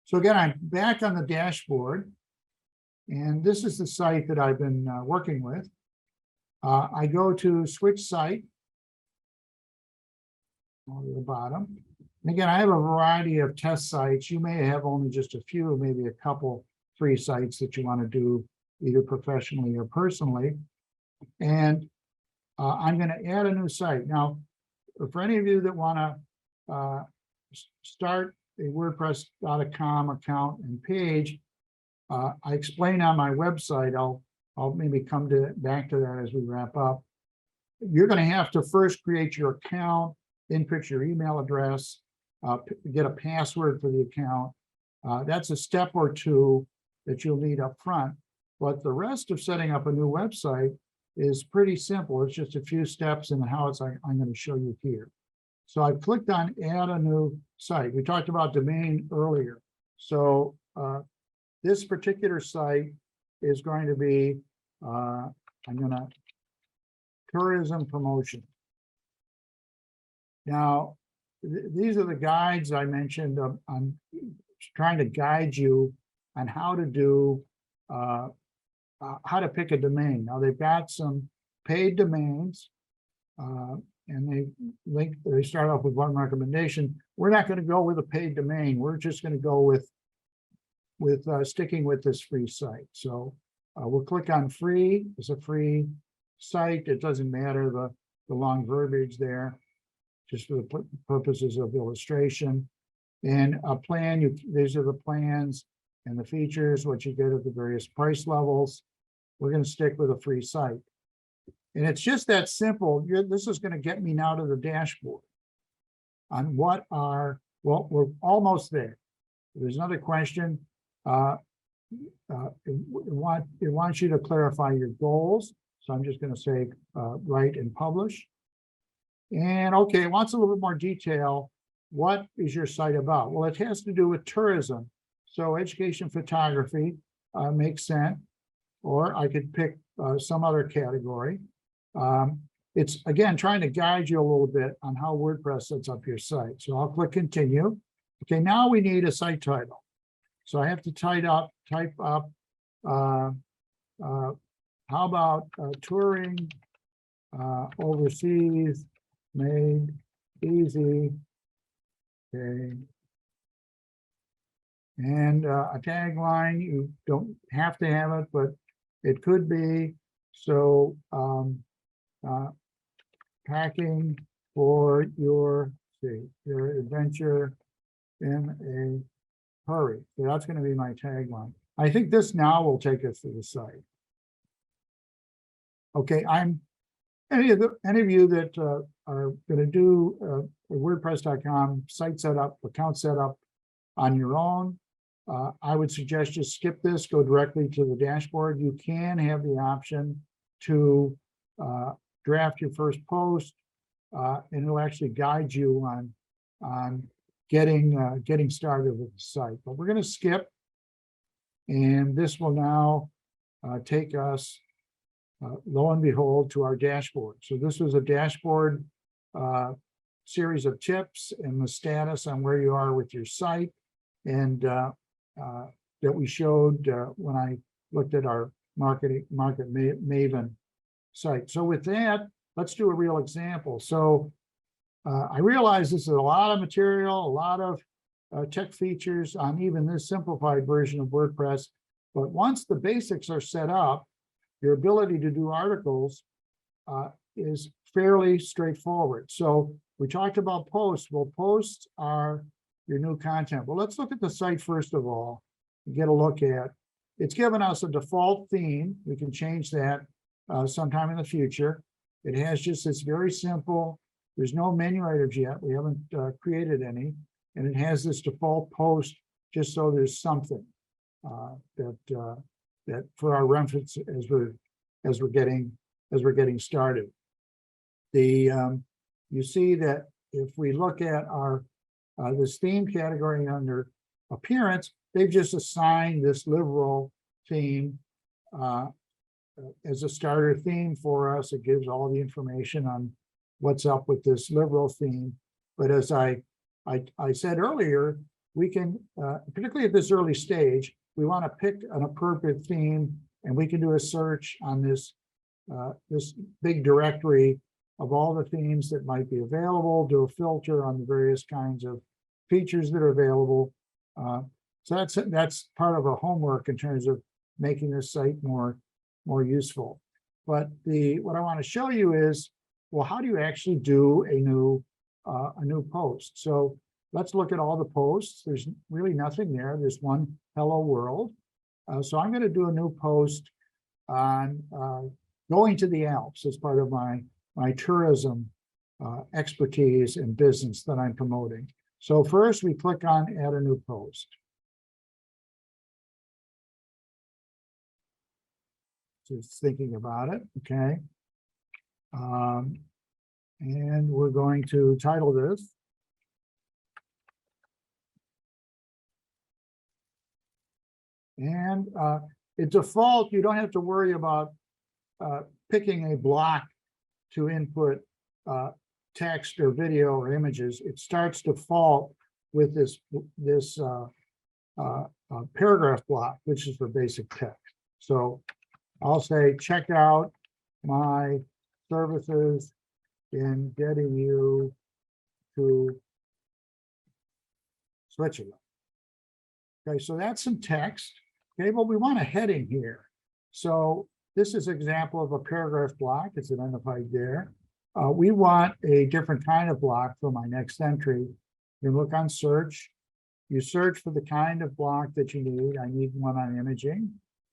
So again, I'm back on the dashboard, and this is the site that I've been working with. I go to switch site to the bottom. And again, I have a variety of test sites. You may have only just a few, maybe a couple free sites that you want to do either professionally or personally. And I'm going to add a new site. Now, for any of you that want to start a WordPress.com account and page, I explain on my website. I'll maybe come back to that as we wrap up. You're going to have to first create your account, input your email address, get a password for the account. That's a step or two that you'll need up front. But the rest of setting up a new website is pretty simple. It's just a few steps in how I'm going to show you here. So I've clicked on add a new site. We talked about domain earlier. So this particular site is going to be, tourism promotion. Now, these are the guides I mentioned. I'm trying to guide you on how to do, how to pick a domain. Now, they've got some paid domains, and they start off with one recommendation. We're not going to go with a paid domain. We're just going to go with sticking with this free site. So we'll click on free. It's a free site. It doesn't matter the long verbiage there, just for the purposes of illustration. And a plan, these are the plans and the features, what you get at the various price levels. We're going to stick with a free site. And it's just that simple. This is going to get me now to the dashboard on well, we're almost there. There's another question. It wants you to clarify your goals. So I'm just going to say write and publish. And okay, it wants a little bit more detail. What is your site about? Well, it has to do with tourism. So education photography makes sense. Or I could pick some other category. It's, again, trying to guide you a little bit on how WordPress sets up your site. So I'll click continue. Okay, now we need a site title. So I have to type up, how about touring overseas made easy. Okay. And a tagline, you don't have to have it, but it could be. So packing for your adventure in a hurry. So that's going to be my tagline. I think this now will take us to the site. Okay, any of you that are going to do a WordPress.com site setup, account setup on your own, I would suggest just skip this, go directly to the dashboard. You can have the option to draft your first post, and it'll actually guide you on getting started with the site. But we're going to skip, and this will now take us, lo and behold, to our dashboard. So this was a dashboard series of tips and the status on where you are with your site, and that we showed when I looked at our Market Maven site. So with that, let's do a real example. So I realize this is a lot of material, a lot of tech features on even this simplified version of WordPress. But once the basics are set up, your ability to do articles is fairly straightforward. So we talked about posts. Well, posts are your new content. Well, let's look at the site first of all and get a look at. It's given us a default theme. We can change that sometime in the future. It has just this very simple, there's no menu items yet. We haven't created any. And it has this default post just so there's something that for our reference as we're getting started. You see that if we look at our this theme category under appearance, they've just assigned this liberal theme as a starter theme for us. It gives all the information on what's up with this liberal theme. But as I said earlier, we can, particularly at this early stage, we want to pick an appropriate theme, and we can do a search on this big directory of all the themes that might be available, do a filter on the various kinds of features that are available. So that's part of our homework in terms of making this site more useful. But what I want to show you is, well, how do you actually do a new post? So let's look at all the posts. There's really nothing there. There's one hello world. So I'm going to do a new post on going to the Alps as part of my tourism expertise and business that I'm promoting. So first we click on add a new post. Just thinking about it, okay. And we're going to title this. And at default, you don't have to worry about picking a block to input text or video or images. It starts default with this paragraph block, which is for basic text. So I'll say, check out my services in getting you to Switzerland. Okay, so that's some text. Okay, but we want a heading here. So this is an example of a paragraph block. It's identified there. We want a different kind of block for my next entry. You look on search. You search for the kind of block that you need. I need one on imaging.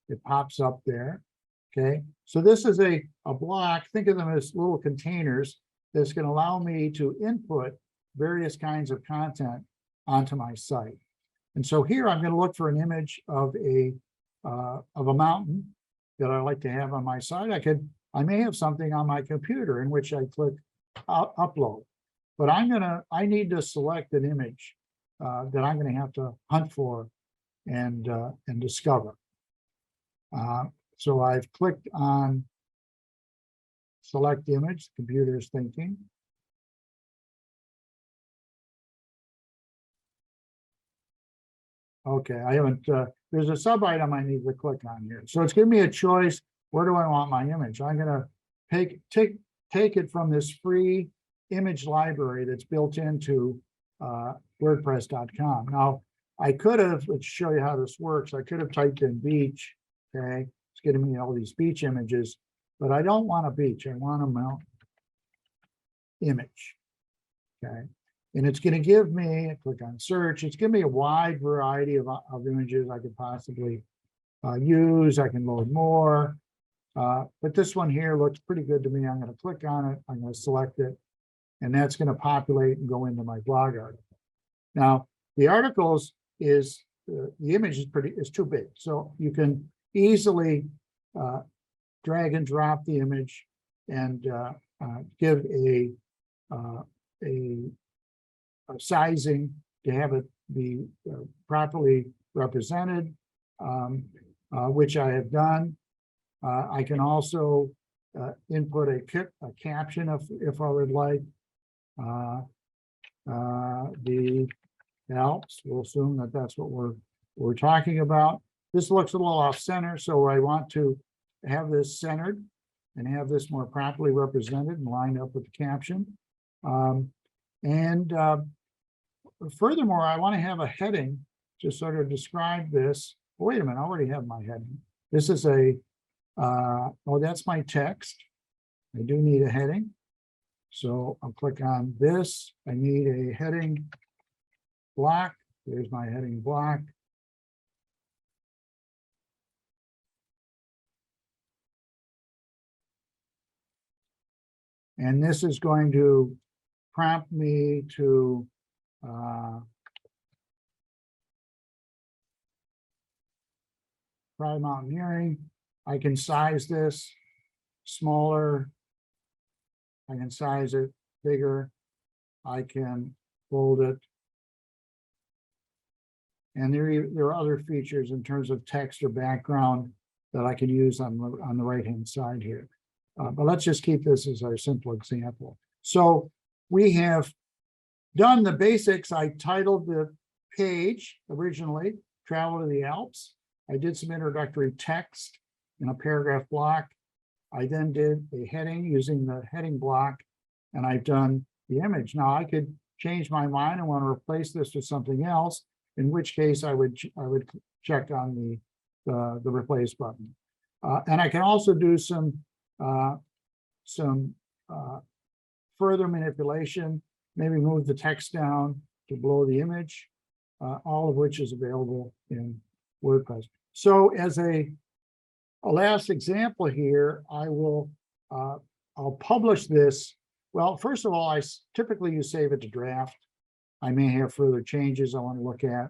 It pops up there. Okay, so this is a block. Think of them as little containers that's going to allow me to input various kinds of content onto my site. And so here I'm going to look for an image of a mountain that I like to have on my site. I may have something on my computer in which I click upload, but I need to select an image that I'm going to have to hunt for and discover. So I've clicked on select image. The computer is thinking. Okay, I haven't, there's a sub item I need to click on here. So it's giving me a choice. Where do I want my image? I'm going to take it from this free image library that's built into WordPress.com. Now, I could have, let's show you how this works. I could have typed in beach. Okay, it's getting me all these beach images, but I don't want a beach. I want a mountain image. Okay. And it's going to give me, click on search, it's giving me a wide variety of images I could possibly use. I can load more. But this one here looks pretty good to me. I'm going to click on it. I'm going to select it. And that's going to populate and go into my blog article. Now, the articles is, the image is too big. So you can easily drag and drop the image and give a sizing to have it be properly represented, which I have done. I can also input a caption if I would like. The Alps, we'll assume that that's what we're talking about. This looks a little off center, so I want to have this centered and have this more properly represented and lined up with the caption. Furthermore, I want to have a heading to sort of describe this. Oh, wait a minute, I already have my heading. This is oh, that's my text. I do need a heading. So I'll click on this. I need a heading block. There's my heading block. And this is going to prompt me to try mountaineering. I can size this smaller. I can size it bigger. I can bold it. And there are other features in terms of text or background that I can use on the right-hand side here. But let's just keep this as our simple example. So we have done the basics. I titled page originally, Travel to the Alps. I did some introductory text in a paragraph block. I then did a heading using the heading block, and I've done the image. Now I could change my mind and want to replace this with something else, in which case I would check on the replace button. And I can also do some further manipulation, maybe move the text down to below the image, all of which is available in WordPress. So as a last example here, I'll publish this. Well, first of all, typically you save it to draft. I may have further changes I want to look at,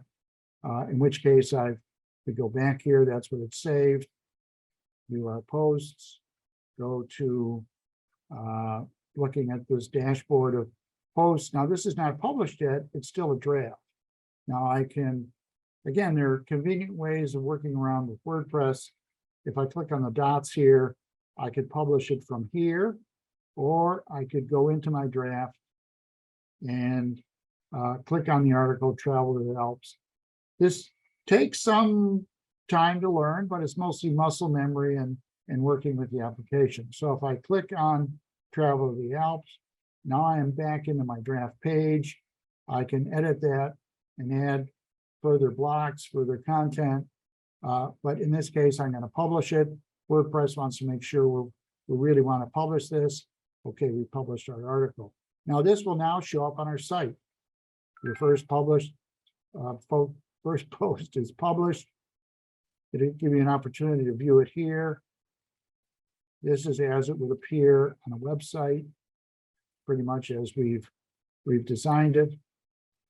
in which case I could go back here. That's what it's saved. View our posts, go to looking at this dashboard of posts. Now, this is not published yet. It's still a draft. Now I can, again, there are convenient ways of working around with WordPress. If I click on the dots here, I could publish it from here, or I could go into my draft and click on the article, Travel to the Alps. This takes some time to learn, but it's mostly muscle memory and working with the application. So if I click on Travel to the Alps, now I am back into my draft page. I can edit that and add further blocks, further content. But in this case, I'm going to publish it. WordPress wants to make sure we really want to publish this. Okay, we published our article. Now this will now show up on our site. Your first published, first post is published. It'll give you an opportunity to view it here. This is as it would appear on a website, pretty much as we've designed it.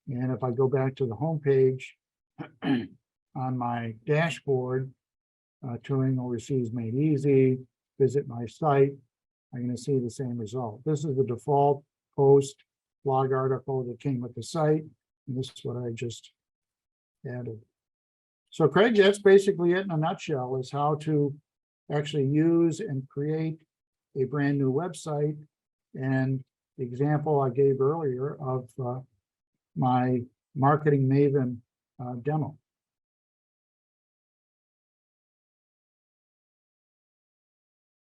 And if I go back to the home page on my dashboard, touring overseas made easy, visit my site, I'm going to see the same result. This is the default post blog article that came with the site, and this is what I just added. So Craig, that's basically it in a nutshell, is how to actually use and create a brand new website. And the example I gave earlier of my Marketing Maven demo.